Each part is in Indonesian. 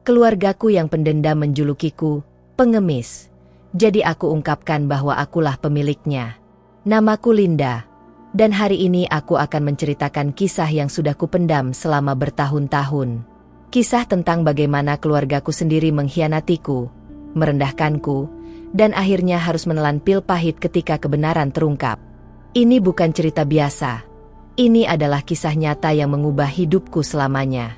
Keluargaku yang pendendam menjulukiku pengemis. Jadi aku ungkapkan bahwa akulah pemiliknya. Namaku Linda. Dan hari ini aku akan menceritakan kisah yang sudah kupendam selama bertahun-tahun. Kisah tentang bagaimana keluargaku sendiri mengkhianatiku, merendahkanku, dan akhirnya harus menelan pil pahit ketika kebenaran terungkap. Ini bukan cerita biasa. Ini adalah kisah nyata yang mengubah hidupku selamanya.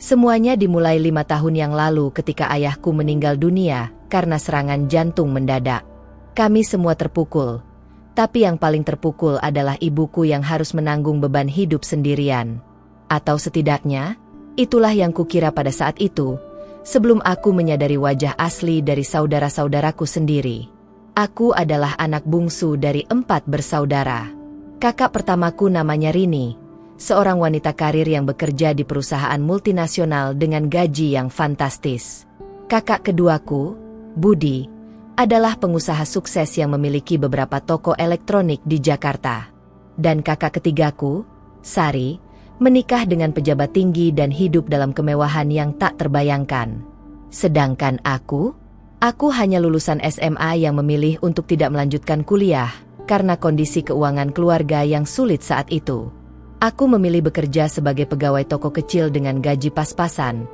Semuanya dimulai 5 tahun yang lalu ketika ayahku meninggal dunia karena serangan jantung mendadak. Kami semua terpukul, tapi yang paling terpukul adalah ibuku yang harus menanggung beban hidup sendirian. Atau setidaknya, itulah yang kukira pada saat itu, sebelum aku menyadari wajah asli dari saudara-saudaraku sendiri. Aku adalah anak bungsu dari 4 bersaudara. Kakak pertamaku namanya Rini, seorang wanita karir yang bekerja di perusahaan multinasional dengan gaji yang fantastis. Kakak keduaku, Budi, adalah pengusaha sukses yang memiliki beberapa toko elektronik di Jakarta. Dan kakak ketigaku, Sari, menikah dengan pejabat tinggi dan hidup dalam kemewahan yang tak terbayangkan. Sedangkan aku hanya lulusan SMA yang memilih untuk tidak melanjutkan kuliah karena kondisi keuangan keluarga yang sulit saat itu. Aku memilih bekerja sebagai pegawai toko kecil dengan gaji pas-pasan,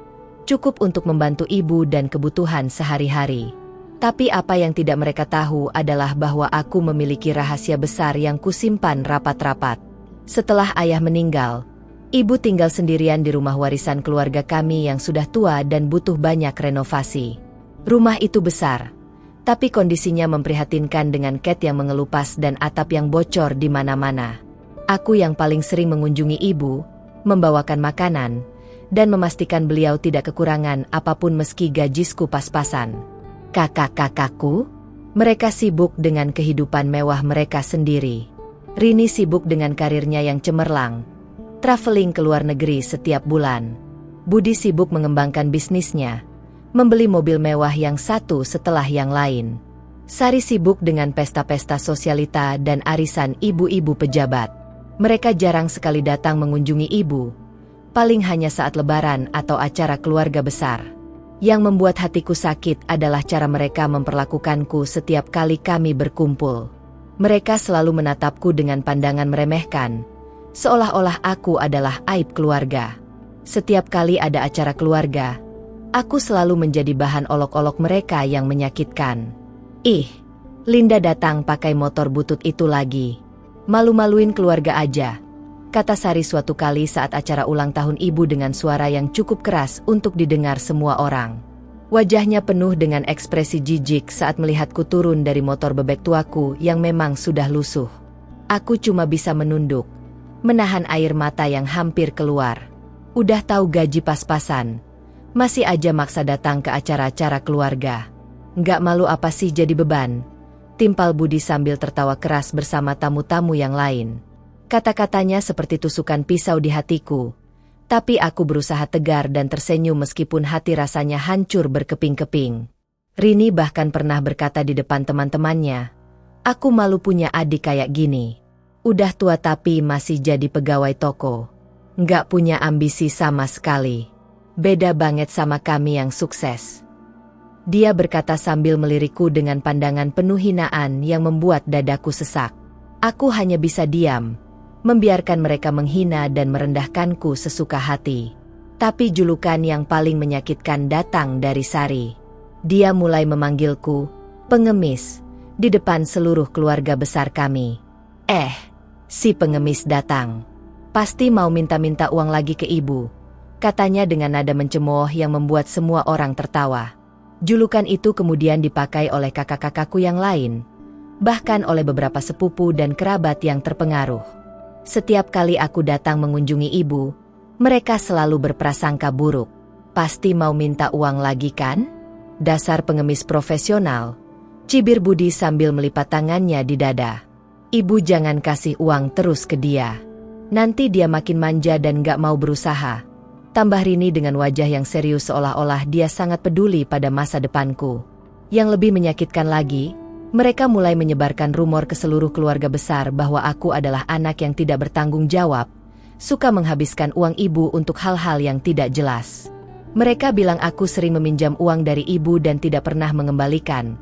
cukup untuk membantu ibu dan kebutuhan sehari-hari. Tapi apa yang tidak mereka tahu adalah bahwa aku memiliki rahasia besar yang kusimpan rapat-rapat. Setelah ayah meninggal, ibu tinggal sendirian di rumah warisan keluarga kami yang sudah tua dan butuh banyak renovasi. Rumah itu besar, tapi kondisinya memprihatinkan dengan cat yang mengelupas dan atap yang bocor di mana-mana. Aku yang paling sering mengunjungi ibu, membawakan makanan, dan memastikan beliau tidak kekurangan apapun meski gajisku pas-pasan. Kakak-kakakku, mereka sibuk dengan kehidupan mewah mereka sendiri. Rini sibuk dengan karirnya yang cemerlang, traveling ke luar negeri setiap bulan. Budi sibuk mengembangkan bisnisnya, membeli mobil mewah yang satu setelah yang lain. Sari sibuk dengan pesta-pesta sosialita dan arisan ibu-ibu pejabat. Mereka jarang sekali datang mengunjungi ibu, paling hanya saat lebaran atau acara keluarga besar. Yang membuat hatiku sakit adalah cara mereka memperlakukanku setiap kali kami berkumpul. Mereka selalu menatapku dengan pandangan meremehkan, seolah-olah aku adalah aib keluarga. Setiap kali ada acara keluarga, aku selalu menjadi bahan olok-olok mereka yang menyakitkan. Ih, Linda datang pakai motor butut itu lagi. Malu-maluin keluarga aja, kata Sari suatu kali saat acara ulang tahun ibu dengan suara yang cukup keras untuk didengar semua orang. Wajahnya penuh dengan ekspresi jijik saat melihatku turun dari motor bebek tuaku yang memang sudah lusuh. Aku cuma bisa menunduk, menahan air mata yang hampir keluar. Udah tahu gaji pas-pasan, masih aja maksa datang ke acara-acara keluarga. Nggak malu apa sih jadi beban? Timpal Budi sambil tertawa keras bersama tamu-tamu yang lain. Kata-katanya seperti tusukan pisau di hatiku. Tapi aku berusaha tegar dan tersenyum meskipun hati rasanya hancur berkeping-keping. Rini bahkan pernah berkata di depan teman-temannya, "Aku malu punya adik kayak gini. Udah tua tapi masih jadi pegawai toko. Nggak punya ambisi sama sekali. Beda banget sama kami yang sukses." Dia berkata sambil melirikku dengan pandangan penuh hinaan yang membuat dadaku sesak. Aku hanya bisa diam, membiarkan mereka menghina dan merendahkanku sesuka hati. Tapi julukan yang paling menyakitkan datang dari Sari. Dia mulai memanggilku pengemis di depan seluruh keluarga besar kami. Si pengemis datang. Pasti mau minta-minta uang lagi ke ibu, katanya dengan nada mencemooh yang membuat semua orang tertawa. Julukan itu kemudian dipakai oleh kakak-kakakku yang lain, bahkan oleh beberapa sepupu dan kerabat yang terpengaruh. Setiap kali aku datang mengunjungi ibu, mereka selalu berprasangka buruk. Pasti mau minta uang lagi kan? Dasar pengemis profesional, cibir Budi sambil melipat tangannya di dada. Ibu jangan kasih uang terus ke dia. Nanti dia makin manja dan gak mau berusaha. Tambah Rini dengan wajah yang serius seolah-olah dia sangat peduli pada masa depanku. Yang lebih menyakitkan lagi, mereka mulai menyebarkan rumor ke seluruh keluarga besar bahwa aku adalah anak yang tidak bertanggung jawab, suka menghabiskan uang ibu untuk hal-hal yang tidak jelas. Mereka bilang aku sering meminjam uang dari ibu dan tidak pernah mengembalikan.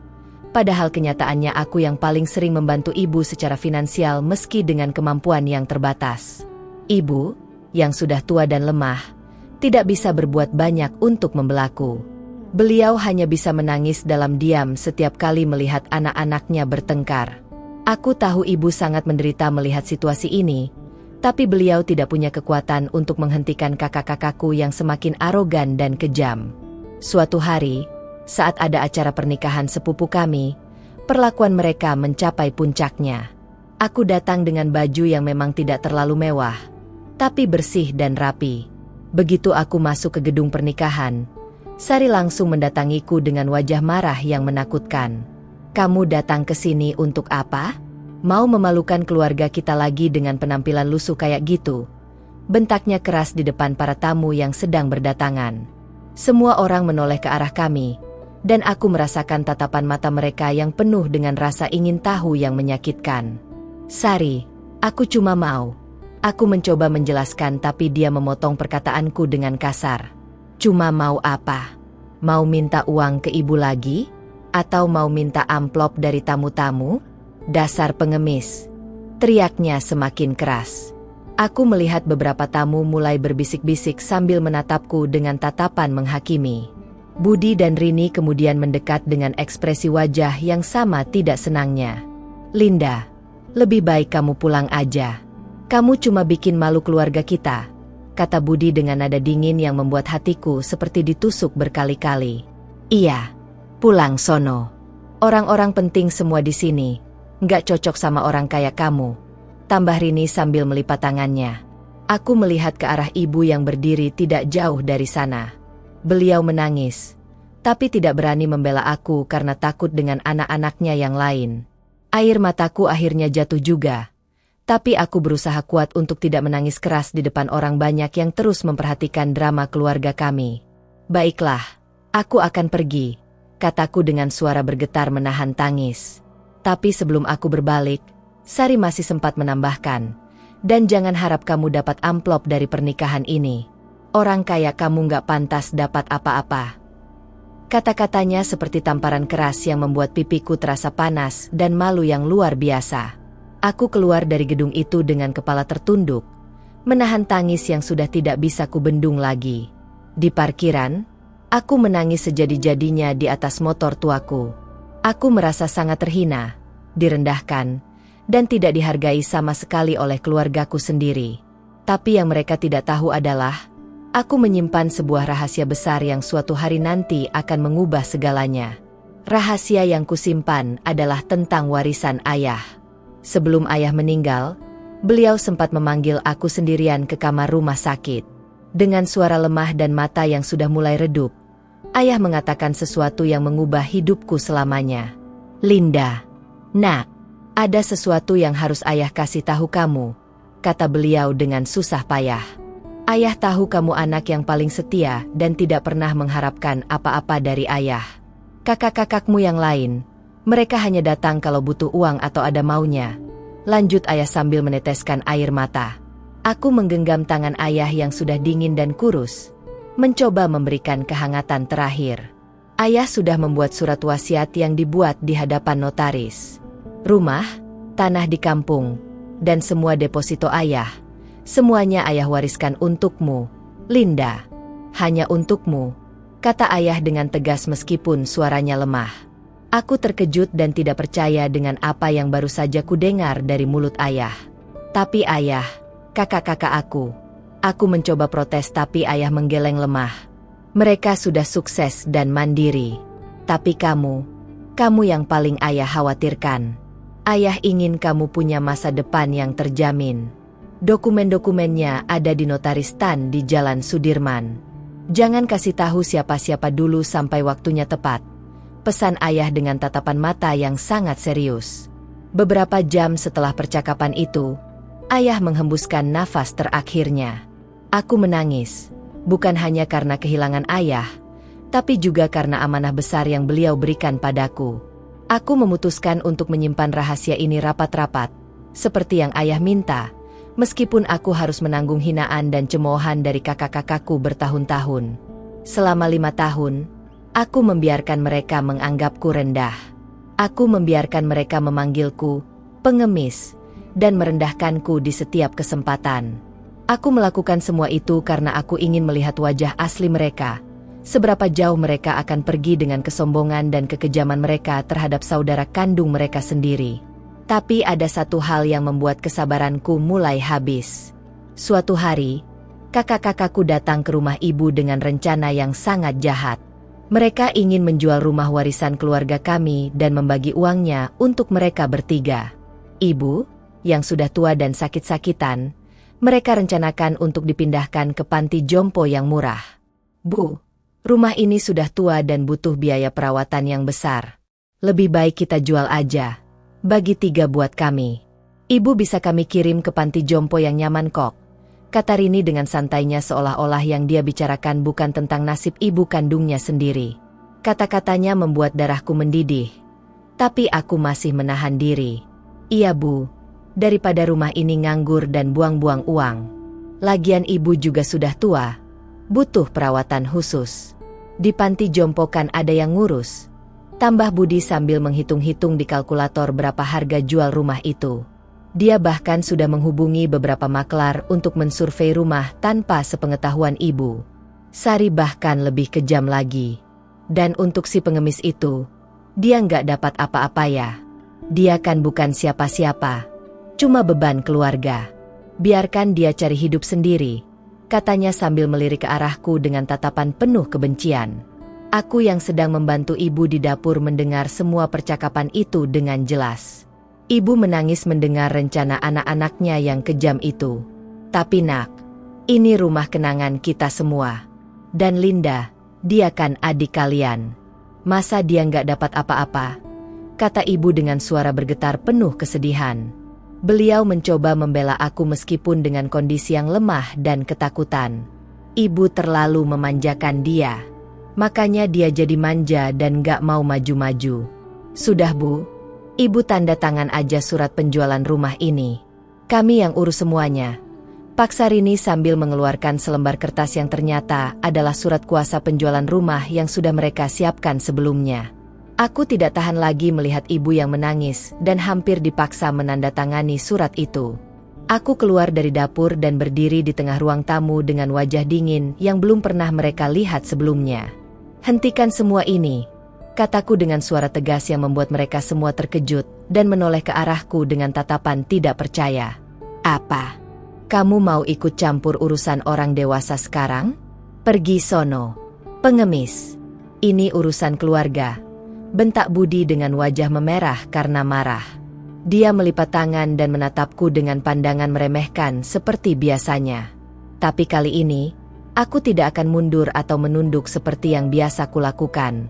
Padahal kenyataannya aku yang paling sering membantu ibu secara finansial meski dengan kemampuan yang terbatas. Ibu, yang sudah tua dan lemah, tidak bisa berbuat banyak untuk membelaku. Beliau hanya bisa menangis dalam diam setiap kali melihat anak-anaknya bertengkar. Aku tahu ibu sangat menderita melihat situasi ini, tapi beliau tidak punya kekuatan untuk menghentikan kakak-kakakku yang semakin arogan dan kejam. Suatu hari, saat ada acara pernikahan sepupu kami, perlakuan mereka mencapai puncaknya. Aku datang dengan baju yang memang tidak terlalu mewah, tapi bersih dan rapi. Begitu aku masuk ke gedung pernikahan, Sari langsung mendatangiku dengan wajah marah yang menakutkan. "Kamu datang ke sini untuk apa? Mau memalukan keluarga kita lagi dengan penampilan lusuh kayak gitu?" Bentaknya keras di depan para tamu yang sedang berdatangan. Semua orang menoleh ke arah kami, dan aku merasakan tatapan mata mereka yang penuh dengan rasa ingin tahu yang menyakitkan. "Sari, aku cuma mau..." Aku mencoba menjelaskan tapi dia memotong perkataanku dengan kasar. "Cuma mau apa? Mau minta uang ke ibu lagi? Atau mau minta amplop dari tamu-tamu? Dasar pengemis!" Teriaknya semakin keras. Aku melihat beberapa tamu mulai berbisik-bisik sambil menatapku dengan tatapan menghakimi. Budi dan Rini kemudian mendekat dengan ekspresi wajah yang sama tidak senangnya. "Linda, lebih baik kamu pulang aja. Kamu cuma bikin malu keluarga kita," kata Budi dengan nada dingin yang membuat hatiku seperti ditusuk berkali-kali. "Iya, pulang sono. Orang-orang penting semua di sini, nggak cocok sama orang kayak kamu," tambah Rini sambil melipat tangannya. Aku melihat ke arah ibu yang berdiri tidak jauh dari sana. Beliau menangis, tapi tidak berani membela aku karena takut dengan anak-anaknya yang lain. Air mataku akhirnya jatuh juga. Tapi aku berusaha kuat untuk tidak menangis keras di depan orang banyak yang terus memperhatikan drama keluarga kami. "Baiklah, aku akan pergi," kataku dengan suara bergetar menahan tangis. Tapi sebelum aku berbalik, Sari masih sempat menambahkan, "Dan jangan harap kamu dapat amplop dari pernikahan ini. Orang kayak kamu nggak pantas dapat apa-apa." Kata-katanya seperti tamparan keras yang membuat pipiku terasa panas dan malu yang luar biasa. Aku keluar dari gedung itu dengan kepala tertunduk, menahan tangis yang sudah tidak bisa kubendung lagi. Di parkiran, aku menangis sejadi-jadinya di atas motor tuaku. Aku merasa sangat terhina, direndahkan, dan tidak dihargai sama sekali oleh keluargaku sendiri. Tapi yang mereka tidak tahu adalah, aku menyimpan sebuah rahasia besar yang suatu hari nanti akan mengubah segalanya. Rahasia yang kusimpan adalah tentang warisan ayah. Sebelum ayah meninggal, beliau sempat memanggil aku sendirian ke kamar rumah sakit. Dengan suara lemah dan mata yang sudah mulai redup, ayah mengatakan sesuatu yang mengubah hidupku selamanya. "Linda, nak, ada sesuatu yang harus ayah kasih tahu kamu," kata beliau dengan susah payah. "Ayah tahu kamu anak yang paling setia dan tidak pernah mengharapkan apa-apa dari ayah. Kakak-kakakmu yang lain, mereka hanya datang kalau butuh uang atau ada maunya," lanjut ayah sambil meneteskan air mata. Aku menggenggam tangan ayah yang sudah dingin dan kurus, mencoba memberikan kehangatan terakhir. Ayah sudah membuat surat wasiat yang dibuat di hadapan notaris. Rumah, tanah di kampung, dan semua deposito ayah, semuanya ayah wariskan untukmu, Linda. Hanya untukmu, kata ayah dengan tegas meskipun suaranya lemah. Aku terkejut dan tidak percaya dengan apa yang baru saja kudengar dari mulut ayah. "Tapi ayah, kakak-kakak aku mencoba protes tapi ayah menggeleng lemah. "Mereka sudah sukses dan mandiri. Tapi kamu yang paling ayah khawatirkan. Ayah ingin kamu punya masa depan yang terjamin. Dokumen-dokumennya ada di notaris Tan di Jalan Sudirman. Jangan kasih tahu siapa-siapa dulu sampai waktunya tepat," pesan ayah dengan tatapan mata yang sangat serius. Beberapa jam setelah percakapan itu, ayah menghembuskan nafas terakhirnya. Aku menangis, bukan hanya karena kehilangan ayah, tapi juga karena amanah besar yang beliau berikan padaku. Aku memutuskan untuk menyimpan rahasia ini rapat-rapat, seperti yang ayah minta, meskipun aku harus menanggung hinaan dan cemoohan dari kakak-kakakku bertahun-tahun. Selama 5 tahun, aku membiarkan mereka menganggapku rendah. Aku membiarkan mereka memanggilku pengemis dan merendahkanku di setiap kesempatan. Aku melakukan semua itu karena aku ingin melihat wajah asli mereka, seberapa jauh mereka akan pergi dengan kesombongan dan kekejaman mereka terhadap saudara kandung mereka sendiri. Tapi ada satu hal yang membuat kesabaranku mulai habis. Suatu hari, kakak-kakakku datang ke rumah ibu dengan rencana yang sangat jahat. Mereka ingin menjual rumah warisan keluarga kami dan membagi uangnya untuk mereka bertiga. Ibu, yang sudah tua dan sakit-sakitan, mereka rencanakan untuk dipindahkan ke panti jompo yang murah. Bu, rumah ini sudah tua dan butuh biaya perawatan yang besar. Lebih baik kita jual aja. Bagi 3 buat kami. Ibu bisa kami kirim ke panti jompo yang nyaman kok, kata Rini dengan santainya seolah-olah yang dia bicarakan bukan tentang nasib ibu kandungnya sendiri. Kata-katanya membuat darahku mendidih. Tapi aku masih menahan diri. Iya bu, daripada rumah ini nganggur dan buang-buang uang. Lagian ibu juga sudah tua, butuh perawatan khusus. Di panti jompo kan ada yang ngurus. Tambah Budi sambil menghitung-hitung di kalkulator berapa harga jual rumah itu. Dia bahkan sudah menghubungi beberapa maklar untuk mensurvei rumah tanpa sepengetahuan ibu. Sari bahkan lebih kejam lagi. Dan untuk si pengemis itu, dia nggak dapat apa-apa ya. Dia kan bukan siapa-siapa. Cuma beban keluarga. Biarkan dia cari hidup sendiri, katanya sambil melirik ke arahku dengan tatapan penuh kebencian. Aku yang sedang membantu ibu di dapur mendengar semua percakapan itu dengan jelas. Ibu menangis mendengar rencana anak-anaknya yang kejam itu. Tapi nak, ini rumah kenangan kita semua. Dan Linda, dia kan adik kalian. Masa dia nggak dapat apa-apa? Kata ibu dengan suara bergetar penuh kesedihan. Beliau mencoba membela aku meskipun dengan kondisi yang lemah dan ketakutan. Ibu terlalu memanjakan dia. Makanya dia jadi manja dan gak mau maju-maju. Sudah bu, ibu tanda tangan aja surat penjualan rumah ini. Kami yang urus semuanya. Paksa Rini sambil mengeluarkan selembar kertas yang ternyata adalah surat kuasa penjualan rumah yang sudah mereka siapkan sebelumnya. Aku tidak tahan lagi melihat ibu yang menangis dan hampir dipaksa menandatangani surat itu. Aku keluar dari dapur dan berdiri di tengah ruang tamu dengan wajah dingin yang belum pernah mereka lihat sebelumnya. Hentikan semua ini, kataku dengan suara tegas yang membuat mereka semua terkejut dan menoleh ke arahku dengan tatapan tidak percaya. Apa? Kamu mau ikut campur urusan orang dewasa sekarang? Pergi sono, pengemis. Ini urusan keluarga. Bentak Budi dengan wajah memerah karena marah. Dia melipat tangan dan menatapku dengan pandangan meremehkan seperti biasanya. Tapi kali ini, aku tidak akan mundur atau menunduk seperti yang biasa kulakukan.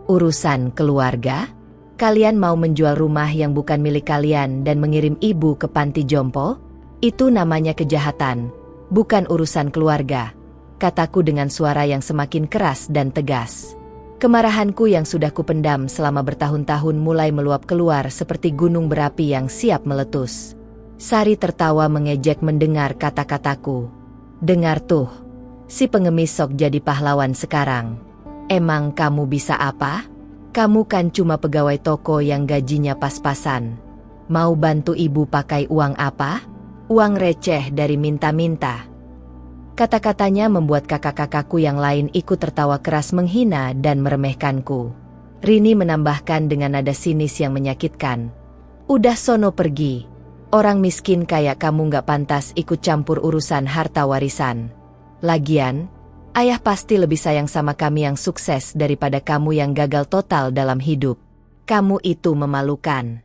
Urusan keluarga? Kalian mau menjual rumah yang bukan milik kalian dan mengirim ibu ke panti jompo? Itu namanya kejahatan, bukan urusan keluarga, kataku dengan suara yang semakin keras dan tegas. Kemarahanku yang sudah kupendam selama bertahun-tahun mulai meluap keluar seperti gunung berapi yang siap meletus. Sari tertawa mengejek mendengar kata-kataku. Dengar tuh, si pengemis sok jadi pahlawan sekarang. Emang kamu bisa apa? Kamu kan cuma pegawai toko yang gajinya pas-pasan. Mau bantu ibu pakai uang apa? Uang receh dari minta-minta. Kata-katanya membuat kakak-kakakku yang lain ikut tertawa keras menghina dan meremehkanku. Rini menambahkan dengan nada sinis yang menyakitkan. Udah sono pergi. Orang miskin kayak kamu gak pantas ikut campur urusan harta warisan. Lagian, ayah pasti lebih sayang sama kami yang sukses daripada kamu yang gagal total dalam hidup. Kamu itu memalukan.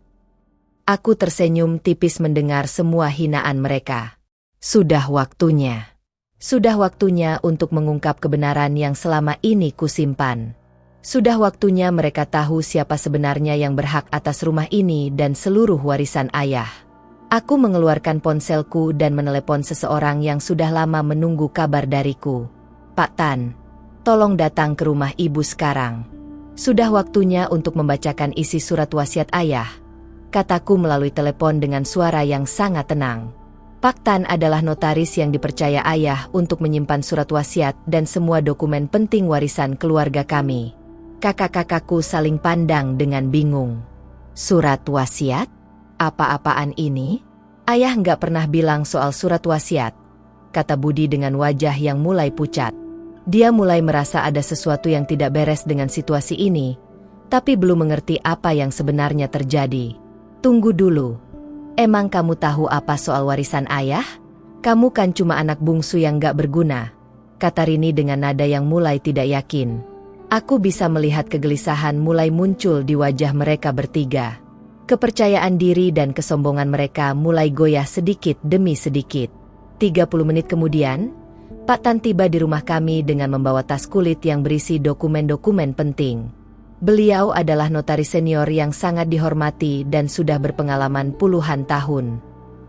Aku tersenyum tipis mendengar semua hinaan mereka. Sudah waktunya. Sudah waktunya untuk mengungkap kebenaran yang selama ini kusimpan. Sudah waktunya mereka tahu siapa sebenarnya yang berhak atas rumah ini dan seluruh warisan ayah. Aku mengeluarkan ponselku dan menelepon seseorang yang sudah lama menunggu kabar dariku. Pak Tan, tolong datang ke rumah ibu sekarang. Sudah waktunya untuk membacakan isi surat wasiat ayah, kataku melalui telepon dengan suara yang sangat tenang. Pak Tan adalah notaris yang dipercaya ayah untuk menyimpan surat wasiat dan semua dokumen penting warisan keluarga kami. Kakak-kakakku saling pandang dengan bingung. Surat wasiat? Apa-apaan ini? Ayah nggak pernah bilang soal surat wasiat, kata Budi dengan wajah yang mulai pucat. Dia mulai merasa ada sesuatu yang tidak beres dengan situasi ini, tapi belum mengerti apa yang sebenarnya terjadi. Tunggu dulu. Emang kamu tahu apa soal warisan ayah? Kamu kan cuma anak bungsu yang gak berguna, kata Rini dengan nada yang mulai tidak yakin. Aku bisa melihat kegelisahan mulai muncul di wajah mereka bertiga. Kepercayaan diri dan kesombongan mereka mulai goyah sedikit demi sedikit. 30 menit kemudian, Pak Tan tiba di rumah kami dengan membawa tas kulit yang berisi dokumen-dokumen penting. Beliau adalah notaris senior yang sangat dihormati dan sudah berpengalaman puluhan tahun.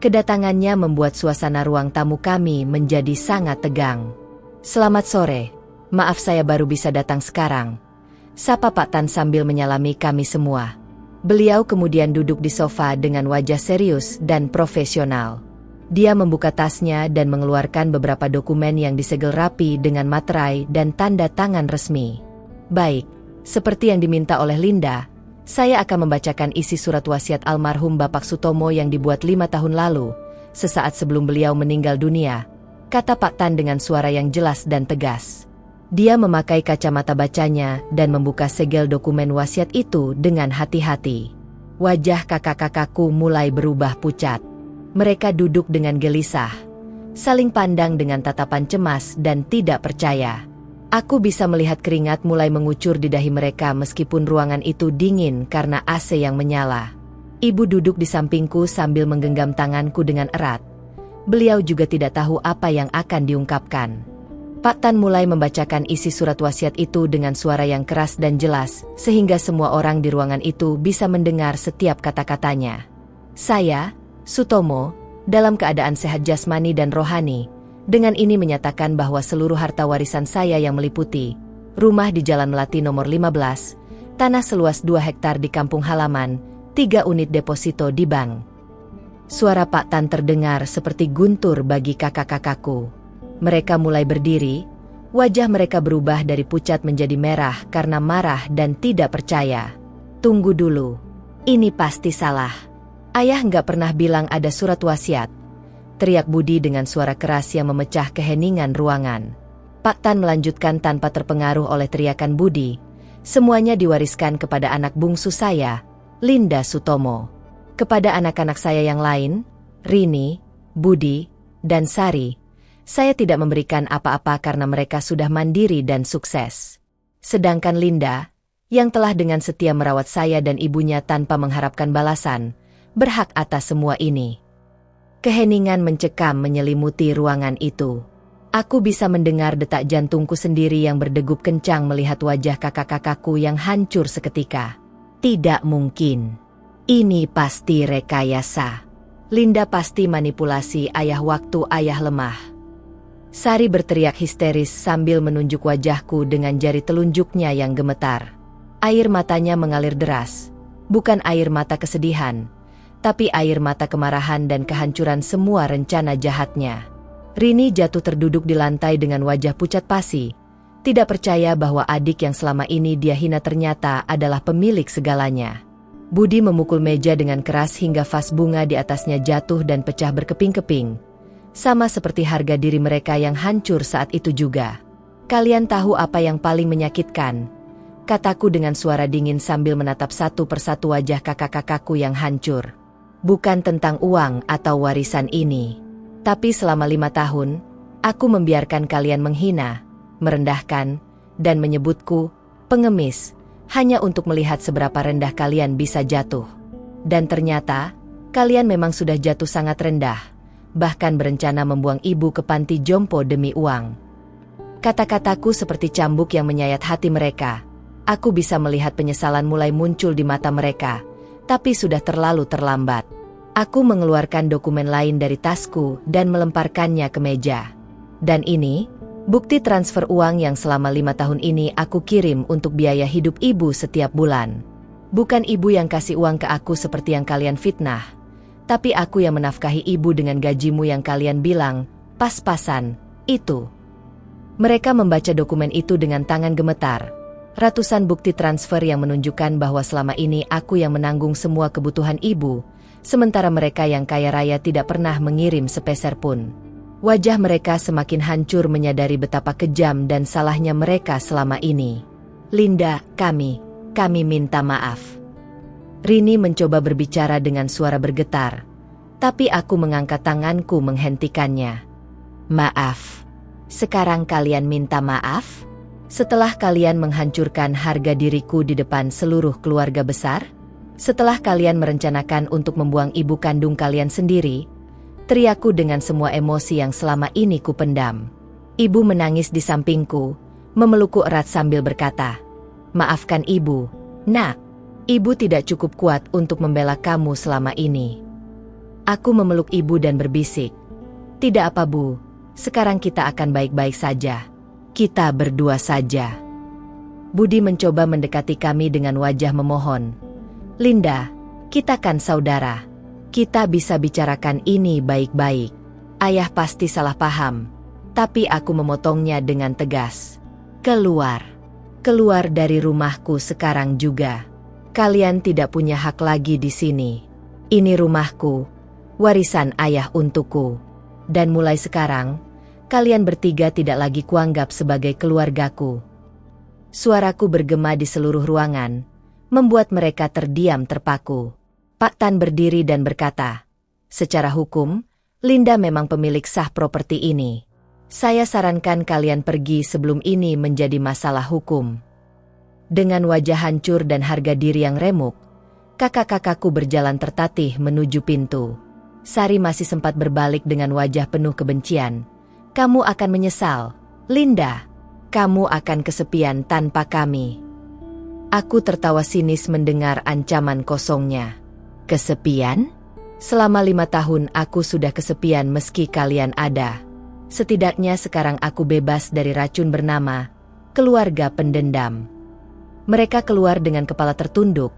Kedatangannya membuat suasana ruang tamu kami menjadi sangat tegang. Selamat sore, maaf saya baru bisa datang sekarang, sapa Pak Tan sambil menyalami kami semua. Beliau kemudian duduk di sofa dengan wajah serius dan profesional. Dia membuka tasnya dan mengeluarkan beberapa dokumen yang disegel rapi dengan materai dan tanda tangan resmi. Baik. Seperti yang diminta oleh Linda, saya akan membacakan isi surat wasiat almarhum Bapak Sutomo yang dibuat 5 tahun lalu, sesaat sebelum beliau meninggal dunia, kata Pak Tan dengan suara yang jelas dan tegas. Dia memakai kacamata bacanya dan membuka segel dokumen wasiat itu dengan hati-hati. Wajah kakak-kakakku mulai berubah pucat. Mereka duduk dengan gelisah, saling pandang dengan tatapan cemas dan tidak percaya. Aku bisa melihat keringat mulai mengucur di dahi mereka meskipun ruangan itu dingin karena AC yang menyala. Ibu duduk di sampingku sambil menggenggam tanganku dengan erat. Beliau juga tidak tahu apa yang akan diungkapkan. Pak Tan mulai membacakan isi surat wasiat itu dengan suara yang keras dan jelas, sehingga semua orang di ruangan itu bisa mendengar setiap kata-katanya. Saya, Sutomo, dalam keadaan sehat jasmani dan rohani, dengan ini menyatakan bahwa seluruh harta warisan saya yang meliputi rumah di Jalan Melati nomor 15, tanah seluas 2 hektar di kampung halaman, 3 unit deposito di bank. Suara Pak Tan terdengar seperti guntur bagi kakak-kakakku. Mereka mulai berdiri, wajah mereka berubah dari pucat menjadi merah karena marah dan tidak percaya. Tunggu dulu, ini pasti salah. Ayah nggak pernah bilang ada surat wasiat, teriak Budi dengan suara keras yang memecah keheningan ruangan. Pak Tan melanjutkan tanpa terpengaruh oleh teriakan Budi. Semuanya diwariskan kepada anak bungsu saya, Linda Sutomo. Kepada anak-anak saya yang lain, Rini, Budi, dan Sari, saya tidak memberikan apa-apa karena mereka sudah mandiri dan sukses. Sedangkan Linda, yang telah dengan setia merawat saya dan ibunya tanpa mengharapkan balasan, berhak atas semua ini. Keheningan mencekam menyelimuti ruangan itu. Aku bisa mendengar detak jantungku sendiri yang berdegup kencang melihat wajah kakak-kakakku yang hancur seketika. Tidak mungkin. Ini pasti rekayasa. Linda pasti manipulasi ayah waktu ayah lemah. Sari berteriak histeris sambil menunjuk wajahku dengan jari telunjuknya yang gemetar. Air matanya mengalir deras. Bukan air mata kesedihan, tapi air mata kemarahan dan kehancuran semua rencana jahatnya. Rini jatuh terduduk di lantai dengan wajah pucat pasi, tidak percaya bahwa adik yang selama ini dia hina ternyata adalah pemilik segalanya. Budi memukul meja dengan keras hingga vas bunga di atasnya jatuh dan pecah berkeping-keping, sama seperti harga diri mereka yang hancur saat itu juga. Kalian tahu apa yang paling menyakitkan? Kataku dengan suara dingin sambil menatap satu persatu wajah kakak-kakakku yang hancur. Bukan tentang uang atau warisan ini. Tapi selama 5 tahun, aku membiarkan kalian menghina, merendahkan, dan menyebutku pengemis, hanya untuk melihat seberapa rendah kalian bisa jatuh. Dan ternyata, kalian memang sudah jatuh sangat rendah, bahkan berencana membuang ibu ke panti jompo demi uang. Kata-kataku seperti cambuk yang menyayat hati mereka. Aku bisa melihat penyesalan mulai muncul di mata mereka, tapi sudah terlalu terlambat. Aku mengeluarkan dokumen lain dari tasku dan melemparkannya ke meja. Dan ini, bukti transfer uang yang selama 5 tahun ini aku kirim untuk biaya hidup ibu setiap bulan. Bukan ibu yang kasih uang ke aku seperti yang kalian fitnah, Tapi aku yang menafkahi ibu dengan gajimu yang kalian bilang pas-pasan, itu. Mereka membaca dokumen itu dengan tangan gemetar. Ratusan bukti transfer yang menunjukkan bahwa selama ini aku yang menanggung semua kebutuhan ibu, sementara mereka yang kaya raya tidak pernah mengirim sepeser pun. Wajah mereka semakin hancur menyadari betapa kejam dan salahnya mereka selama ini. Linda, kami minta maaf. Rini mencoba berbicara dengan suara bergetar, tapi aku mengangkat tanganku menghentikannya. Maaf. Sekarang kalian minta maaf? Setelah kalian menghancurkan harga diriku di depan seluruh keluarga besar? Setelah kalian merencanakan untuk membuang ibu kandung kalian sendiri? Teriakku dengan semua emosi yang selama ini kupendam. Ibu menangis di sampingku, memelukku erat sambil berkata, "Maafkan ibu, nak. Ibu tidak cukup kuat untuk membela kamu selama ini." Aku memeluk ibu dan berbisik, "Tidak apa Bu, sekarang kita akan baik-baik saja. Kita berdua saja." Budi mencoba mendekati kami dengan wajah memohon. "Linda, kita kan saudara. Kita bisa bicarakan ini baik-baik. Ayah pasti salah paham." Tapi aku memotongnya dengan tegas. "Keluar. Keluar dari rumahku sekarang juga. Kalian tidak punya hak lagi di sini. Ini rumahku, warisan ayah untukku. Dan mulai sekarang, kalian bertiga tidak lagi kuanggap sebagai keluargaku." Suaraku bergema di seluruh ruangan, membuat mereka terdiam terpaku. Pak Tan berdiri dan berkata, "Secara hukum, Linda memang pemilik sah properti ini. Saya sarankan kalian pergi sebelum ini menjadi masalah hukum." Dengan wajah hancur dan harga diri yang remuk, kakak-kakakku berjalan tertatih menuju pintu. Sari masih sempat berbalik dengan wajah penuh kebencian. "Kamu akan menyesal, Linda. Kamu akan kesepian tanpa kami." Aku tertawa sinis mendengar ancaman kosongnya. Kesepian? Selama 5 tahun aku sudah kesepian meski kalian ada. Setidaknya sekarang aku bebas dari racun bernama keluarga pendendam. Mereka keluar dengan kepala tertunduk,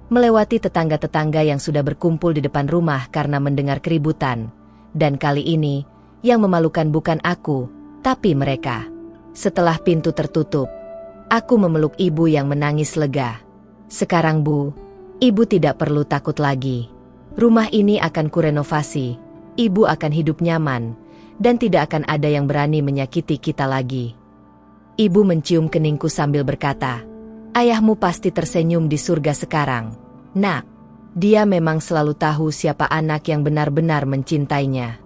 melewati tetangga-tetangga yang sudah berkumpul di depan rumah karena mendengar keributan. Dan kali ini, yang memalukan bukan aku, tapi mereka. Setelah pintu tertutup, aku memeluk ibu yang menangis lega. "Sekarang Bu, ibu tidak perlu takut lagi. Rumah ini akan kurenovasi, ibu akan hidup nyaman, dan tidak akan ada yang berani menyakiti kita lagi." Ibu mencium keningku sambil berkata, "Ayahmu pasti tersenyum di surga sekarang. Nak, dia memang selalu tahu siapa anak yang benar-benar mencintainya."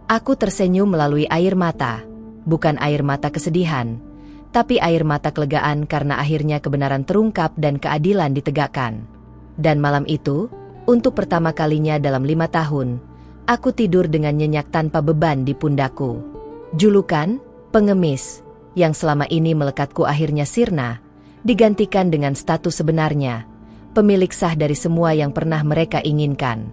Aku tersenyum melalui air mata, bukan air mata kesedihan, tapi air mata kelegaan karena akhirnya kebenaran terungkap dan keadilan ditegakkan. Dan malam itu, untuk pertama kalinya dalam 5 tahun, aku tidur dengan nyenyak tanpa beban di pundakku. Julukan, pengemis, yang selama ini melekatku akhirnya sirna, digantikan dengan status sebenarnya, pemilik sah dari semua yang pernah mereka inginkan.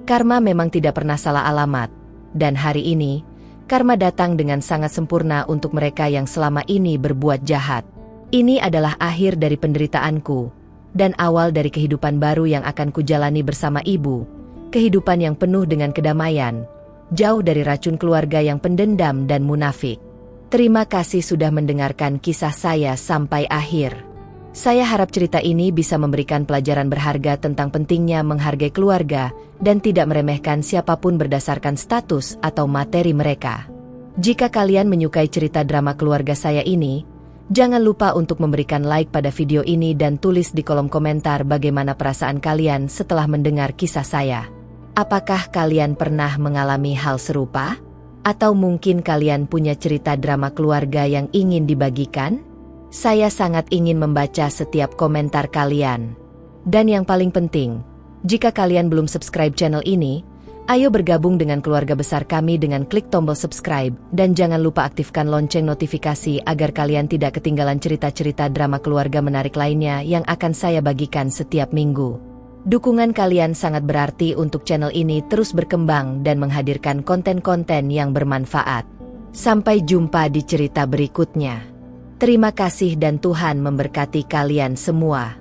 Karma memang tidak pernah salah alamat, dan hari ini, karma datang dengan sangat sempurna untuk mereka yang selama ini berbuat jahat. Ini adalah akhir dari penderitaanku, dan awal dari kehidupan baru yang akan kujalani bersama ibu, kehidupan yang penuh dengan kedamaian, jauh dari racun keluarga yang pendendam dan munafik. Terima kasih sudah mendengarkan kisah saya sampai akhir. Saya harap cerita ini bisa memberikan pelajaran berharga tentang pentingnya menghargai keluarga dan tidak meremehkan siapapun berdasarkan status atau materi mereka. Jika kalian menyukai cerita drama keluarga saya ini, jangan lupa untuk memberikan like pada video ini dan tulis di kolom komentar bagaimana perasaan kalian setelah mendengar kisah saya. Apakah kalian pernah mengalami hal serupa? Atau mungkin kalian punya cerita drama keluarga yang ingin dibagikan? Saya sangat ingin membaca setiap komentar kalian. Dan yang paling penting, jika kalian belum subscribe channel ini, ayo bergabung dengan keluarga besar kami dengan klik tombol subscribe dan jangan lupa aktifkan lonceng notifikasi agar kalian tidak ketinggalan cerita-cerita drama keluarga menarik lainnya yang akan saya bagikan setiap minggu. Dukungan kalian sangat berarti untuk channel ini terus berkembang dan menghadirkan konten-konten yang bermanfaat. Sampai jumpa di cerita berikutnya. Terima kasih dan Tuhan memberkati kalian semua.